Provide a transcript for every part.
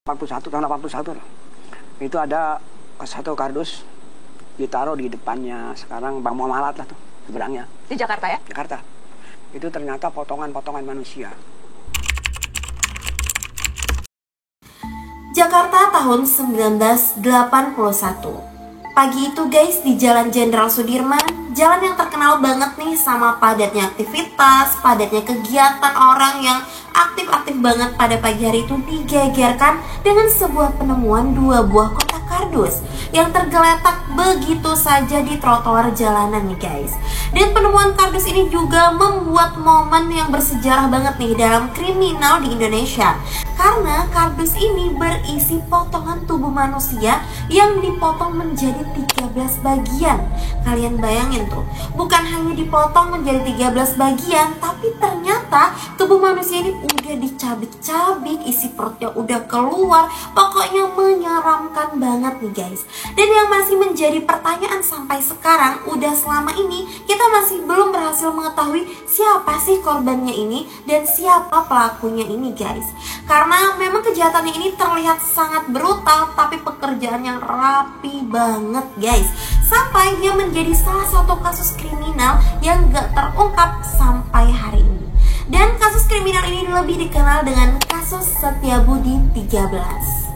41 tahun 81 loh. Itu ada satu kardus ditaruh di depannya sekarang Bang Muamalat lah tuh seberangnya. Di Jakarta ya? Jakarta. Itu ternyata potongan-potongan manusia. Jakarta tahun 1981. Pagi itu guys, di Jalan Jenderal Sudirman, jalan yang terkenal banget nih sama padatnya aktivitas, padatnya kegiatan orang yang aktif-aktif banget pada pagi hari itu digegerkan dengan sebuah penemuan 2 buah kotak kardus yang tergeletak begitu saja di trotoar jalanan nih guys. Dan penemuan kardus ini juga membuat momen yang bersejarah banget nih dalam kriminal di Indonesia, karena kardus ini berisi potongan tubuh manusia yang dipotong menjadi 13 bagian. Kalian bayangin tuh, bukan hanya dipotong menjadi 13 bagian, tapi ternyata tubuh manusia ini udah dicabik-cabik, isi perutnya udah keluar. Pokoknya menyeramkan banget nih guys. Dan yang masih menjadi pertanyaan sampai sekarang, udah selama ini kita masih belum berhasil mengetahui siapa sih korbannya ini dan siapa pelakunya ini guys. Karena memang kejahatannya ini terlihat sangat brutal, tapi pekerjaan yang rapi banget guys, sampai dia menjadi salah satu kasus kriminal yang gak terungkap sampai hari ini. Dan kasus kriminal ini lebih dikenal dengan kasus Setiabudi 13.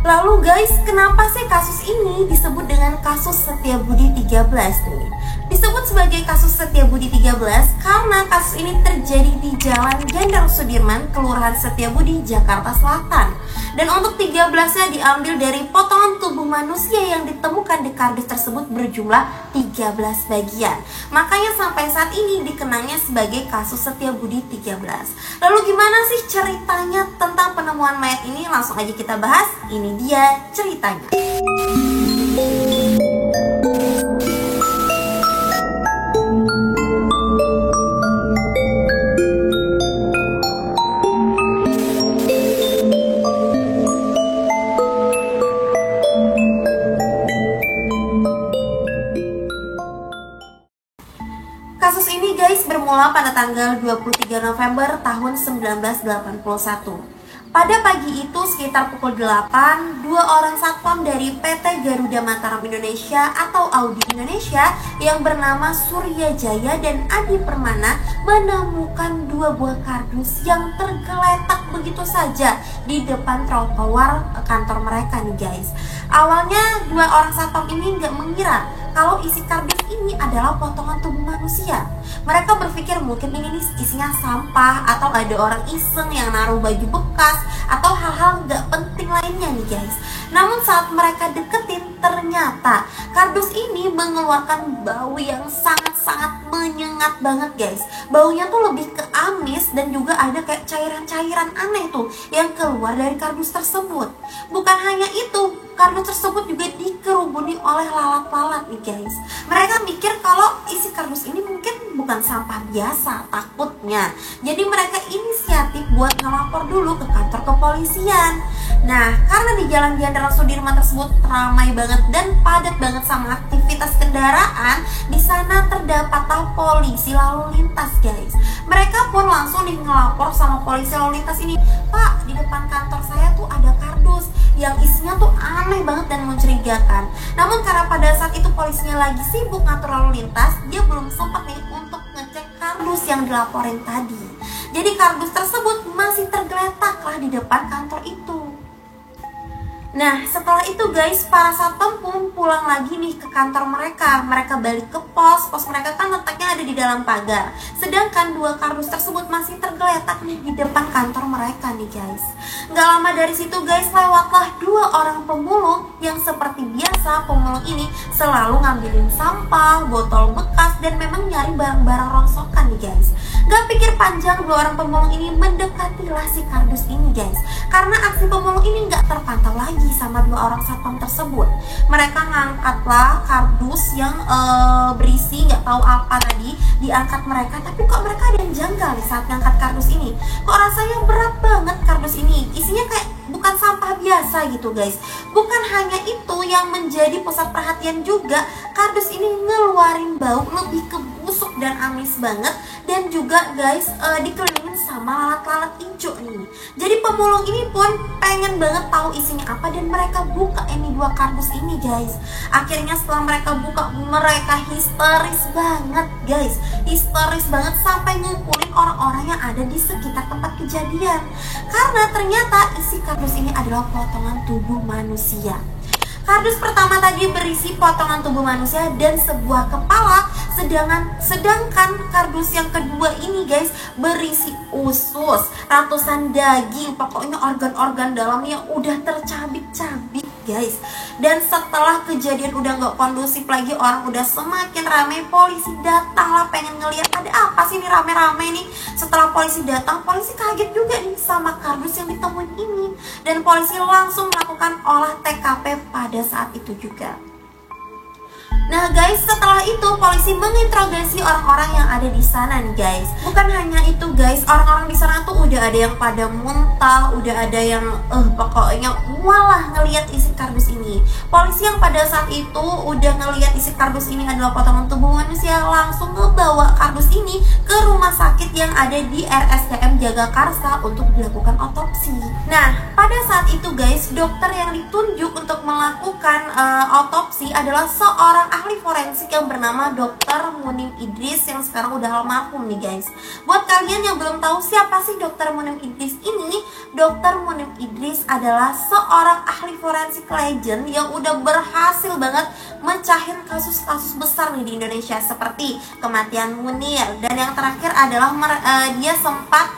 Lalu guys, kenapa sih kasus ini disebut dengan kasus Setiabudi 13 nih? Disebut sebagai kasus Setiabudi 13 karena kasus ini terjadi di Jalan Jenderal Sudirman, Kelurahan Setiabudi, Jakarta Selatan. Dan untuk 13-nya diambil dari potongan tubuh manusia yang ditemukan di kardus tersebut berjumlah 13 bagian. Makanya sampai saat ini dikenangnya sebagai kasus Setiabudi 13. Lalu gimana sih ceritanya tentang penemuan mayat ini? Langsung aja kita bahas. Ini dia ceritanya. Kasus ini guys bermula pada tanggal 23 November tahun 1981. Pada pagi itu sekitar pukul 8, 2 orang satpam dari PT Garuda Mataram Indonesia atau Audi Indonesia yang bernama Surya Jaya dan Adi Permana menemukan 2 buah kardus yang tergeletak begitu saja di depan trotoar kantor mereka nih guys. Awalnya 2 orang satpam ini nggak mengira kalau isi kardus ini adalah potongan tubuh manusia. Mereka berpikir mungkin ini isinya sampah atau ada orang iseng yang naruh baju bekas atau hal-hal gak penting lainnya nih guys. Namun saat mereka deketin, ternyata kardus ini mengeluarkan bau yang sangat-sangat menyengat banget guys. Baunya tuh lebih ke amis dan juga ada kayak cairan-cairan aneh tuh yang keluar dari kardus tersebut. Bukan hanya itu, kardus tersebut juga dikerubuni oleh lalat-lalat nih guys. Mereka mikir kalau isi kardus ini mungkin bukan sampah biasa, takutnya. Jadi mereka inisiatif buat ngelapor dulu ke kantor kepolisian. Nah, karena di Jalan Jenderal Sudirman tersebut ramai banget dan padat banget sama aktivitas kendaraan, di sana terdapatlah polisi lalu lintas guys. Mereka pun langsung ngelapor sama polisi lalu lintas ini, "Pak, di depan kantor saya tuh ada kardus yang isinya tuh aneh banget dan mencurigakan." Namun karena pada saat itu polisinya lagi sibuk ngatur lalu lintas, dia belum sempat nih untuk ngecek kardus yang dilaporin tadi. Jadi kardus tersebut masih tergeletak lah di depan kantor itu. Nah, setelah itu guys, para satpam pun pulang lagi nih ke kantor mereka. Mereka balik ke pos mereka kan letaknya ada di dalam pagar. Sedangkan 2 kardus tersebut masih tergeletak nih di depan kantor mereka nih guys. Gak lama dari situ guys, lewatlah 2 orang pemulung yang seperti biasa pemulung ini selalu ngambilin sampah, botol bekas, dan memang nyari barang-barang rongsokan nih guys. Gak pikir panjang, 2 orang pemulung ini mendekatilah si kardus ini guys. Karena aksi pemulung ini gak terpantau lagi sama 2 orang satpam tersebut. Mereka ngangkatlah kardus yang berisi nggak tahu apa tadi, diangkat mereka. Tapi kok mereka ada yang janggal nih saat ngangkat kardus ini. Kok rasanya berat banget kardus ini, isinya kayak bukan sampah biasa gitu guys. Bukan hanya itu yang menjadi pusat perhatian juga, kardus ini ngeluarin bau lebih ke busuk dan amis banget. dan juga guys dikelilingin sama lalat-lalat hijau nih. Jadi pemulung ini pun pengen banget tahu isinya apa dan mereka buka ini 2 kardus ini guys. Akhirnya setelah mereka buka, mereka histeris banget guys, histeris banget sampai ngumpulin orang-orang yang ada di sekitar tempat kejadian, karena ternyata isi kardus ini adalah potongan tubuh manusia. Kardus pertama tadi berisi potongan tubuh manusia dan sebuah kepala, sedangkan kardus yang kedua ini guys berisi usus, ratusan daging, pokoknya organ-organ dalamnya udah tercabik-cabik guys. Dan setelah kejadian udah nggak kondusif lagi, orang udah semakin ramai, polisi datang lah pengen ngeliat ada apa sih ini rame-rame nih. Setelah polisi datang, polisi kaget juga nih sama kardus yang ditemuin ini, dan polisi langsung melakukan olah TKP pada saat itu juga. Nah guys, setelah itu polisi menginterogasi orang-orang yang ada di sana nih guys. Bukan hanya itu guys, orang-orang di sana tuh udah ada yang pada muntah, udah ada yang pokoknya walah ngelihat isi kardus ini. Polisi yang pada saat itu udah ngelihat isi kardus ini adalah potongan tubuh manusia, langsung ngebawa kardus ini ke rumah sakit yang ada di RSCM Jagakarsa untuk dilakukan otopsi. Nah pada saat itu guys, dokter yang ditunjuk untuk melakukan otopsi adalah seorang ahli forensik yang bernama Dr. Munim Idris yang sekarang udah almarhum nih guys. Buat kalian yang belum tahu siapa sih Dr. Munim Idris ini, Dr. Munim Idris adalah seorang ahli forensik legend yang udah berhasil banget mecahin kasus-kasus besar nih di Indonesia seperti kematian Munir, dan yang terakhir adalah dia sempat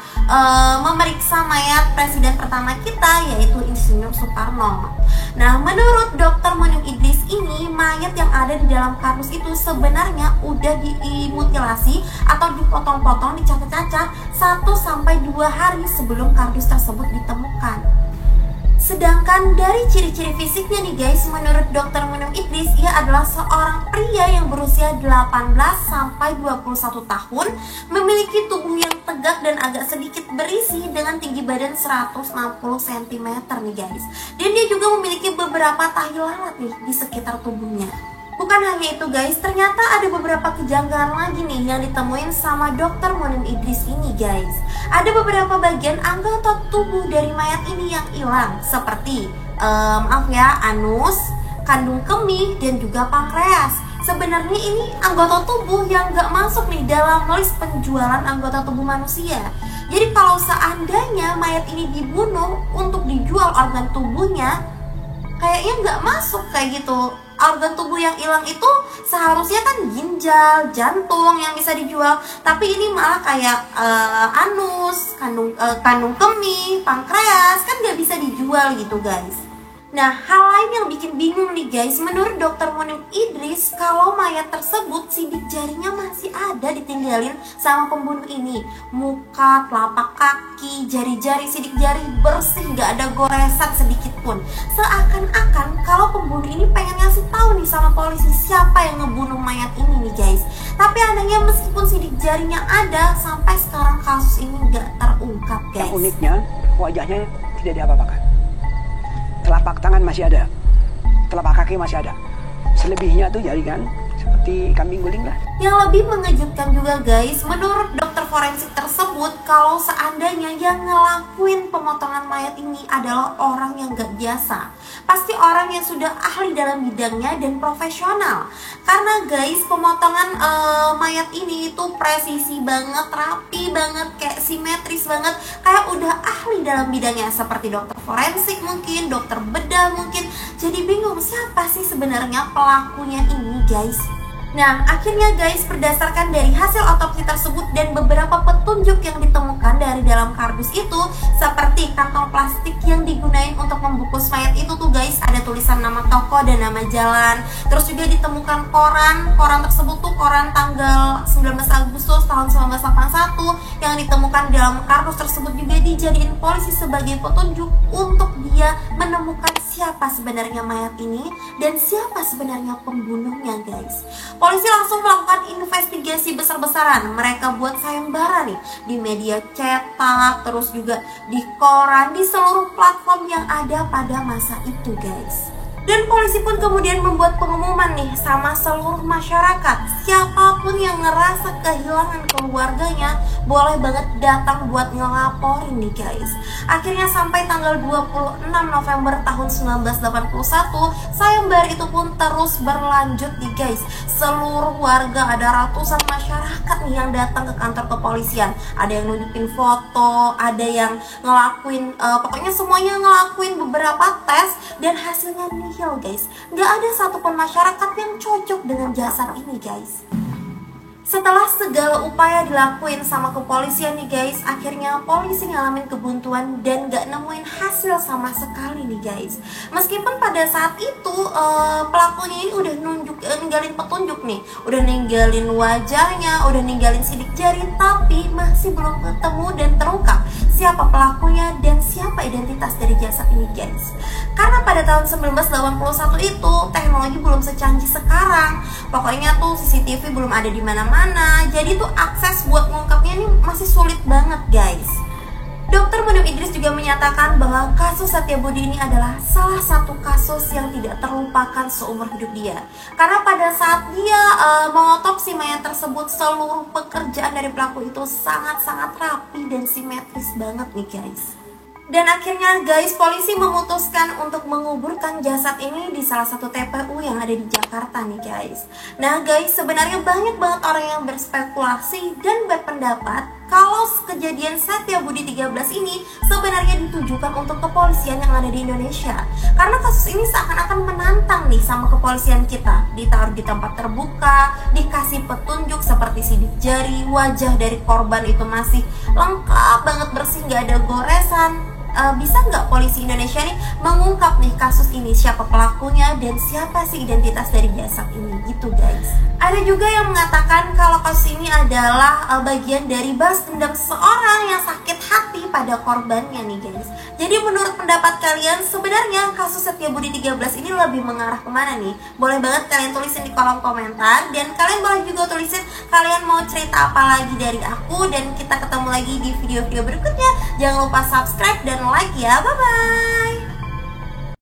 memeriksa mayat presiden pertama kita yaitu Insinyur Soekarno. Nah menurut Dr. Munim Idris ini, mayat yang ada di dalam kardus itu sebenarnya udah dimutilasi atau dipotong-potong, dicacah-cacah 1-2 hari sebelum kardus tersebut ditemukan. Sedangkan dari ciri-ciri fisiknya nih guys, menurut Dr. Munim Idris, ia adalah seorang pria yang berusia 18-21 tahun, memiliki tubuh yang tegak dan agak sedikit berisi dengan tinggi badan 160 cm nih guys. Dan dia juga memiliki beberapa tahi lalat nih di sekitar tubuhnya. Bukan hanya itu guys, ternyata ada beberapa kejanggalan lagi nih yang ditemuin sama Dr. Munim Idris ini guys. Ada beberapa bagian anggota tubuh dari mayat ini yang hilang, seperti anus, kandung kemih, dan juga pankreas. Sebenarnya ini anggota tubuh yang gak masuk nih dalam list penjualan anggota tubuh manusia. Jadi kalau seandainya mayat ini dibunuh untuk dijual organ tubuhnya, kayaknya nggak masuk kayak gitu. Organ tubuh yang hilang itu seharusnya kan ginjal, jantung yang bisa dijual, tapi ini malah kayak anus, kandung kemih, pankreas, kan nggak bisa dijual gitu guys. Nah, hal lain yang bikin bingung nih guys, menurut Dr. Munim Idris, kalau mayat tersebut sidik jarinya masih ada ditinggalin sama pembunuh ini. Muka, telapak kaki, jari-jari, sidik jari bersih, gak ada goresan sedikit pun. Seakan-akan kalau pembunuh ini pengen ngasih tahu nih sama polisi siapa yang ngebunuh mayat ini nih guys. Tapi anehnya meskipun sidik jarinya ada, sampai sekarang kasus ini gak terungkap guys. Yang uniknya, wajahnya tidak diapa-apakan. Telapak tangan masih ada, telapak kaki masih ada. Selebihnya tuh jaringan seperti kambing guling lah. Yang lebih mengejutkan juga guys, menurut dokter forensik tersebut, kalau seandainya yang ngelakuin pemotongan mayat ini adalah orang yang gak biasa, pasti orang yang sudah ahli dalam bidangnya dan profesional. Karena guys, pemotongan mayat ini itu presisi banget, rapi banget, kayak simetris banget, kayak udah ahli dalam bidangnya, seperti dokter forensik mungkin, dokter bedah mungkin. Jadi bingung siapa sih sebenarnya pelakunya ini guys. Nah, akhirnya guys, berdasarkan dari hasil otopsi tersebut dan beberapa petunjuk yang ditemukan dari dalam kardus itu, seperti kantong plastik yang digunain untuk membungkus mayat itu tuh guys, ada tulisan nama toko dan nama jalan. Terus juga ditemukan koran tersebut tuh koran tanggal 19 Agustus tahun 1981 yang ditemukan di dalam kardus tersebut juga dijadiin polisi sebagai petunjuk untuk dia menemukan siapa sebenarnya mayat ini dan siapa sebenarnya pembunuhnya guys. Polisi langsung melakukan investigasi besar-besaran. Mereka buat sayembara nih di media cetak, terus juga di koran, di seluruh platform yang ada pada masa itu guys. Dan polisi pun kemudian membuat pengumuman nih sama seluruh masyarakat, siapapun yang ngerasa kehilangan keluarganya boleh banget datang buat ngelaporin nih guys. Akhirnya sampai tanggal 26 November tahun 1981, sayembara itu pun terus berlanjut nih guys. Seluruh warga, ada ratusan masyarakat nih yang datang ke kantor kepolisian. Ada yang nunjukin foto, ada yang ngelakuin, pokoknya semuanya ngelakuin beberapa tes dan hasilnya nihil guys. Gak ada satupun masyarakat yang cocok dengan jasad ini guys. Setelah segala upaya dilakuin sama kepolisian nih guys, akhirnya polisi ngalamin kebuntuan dan gak nemuin hasil sama sekali nih guys. Meskipun pada saat itu pelakunya ini udah ninggalin petunjuk nih, udah ninggalin wajahnya, udah ninggalin sidik jari, tapi masih belum ketemu dan terungkap siapa pelakunya dan siapa identitas dari jasad ini guys. Karena pada tahun 1981 itu teknologi belum secanggih sekarang. Pokoknya tuh CCTV belum ada di mana-mana. Jadi tuh akses buat mengungkapnya ini masih sulit banget guys. Dr. Munib Idris juga menyatakan bahwa kasus Setiabudi ini adalah salah satu kasus yang tidak terlupakan seumur hidup dia. Karena pada saat dia mengotopsi mayat tersebut, seluruh pekerjaan dari pelaku itu sangat-sangat rapi dan simetris banget nih guys. Dan akhirnya guys, polisi memutuskan untuk menguburkan jasad ini di salah satu TPU yang ada di Jakarta nih guys. Nah guys, sebenarnya banyak banget orang yang berspekulasi dan berpendapat kalau kejadian Setiabudi 13 ini sebenarnya ditujukan untuk kepolisian yang ada di Indonesia. Karena kasus ini seakan-akan menantang nih sama kepolisian kita. Ditaruh di tempat terbuka, dikasih petunjuk seperti sidik jari, wajah dari korban itu masih lengkap banget bersih, gak ada goresan. Bisa nggak polisi Indonesia nih mengungkap nih kasus ini, siapa pelakunya dan siapa sih identitas dari jasad ini gitu guys. Ada juga yang mengatakan kalau kasus ini adalah bagian dari balas dendam seorang yang sakit hati pada korbannya nih guys. Jadi menurut pendapat kalian sebenarnya kasus Setiabudi 13 ini lebih mengarah kemana nih? Boleh banget kalian tulisin di kolom komentar, dan kalian boleh juga tulisin kalian mau cerita apa lagi dari aku, dan kita ketemu lagi di video-video berikutnya. Jangan lupa subscribe dan like ya, bye bye.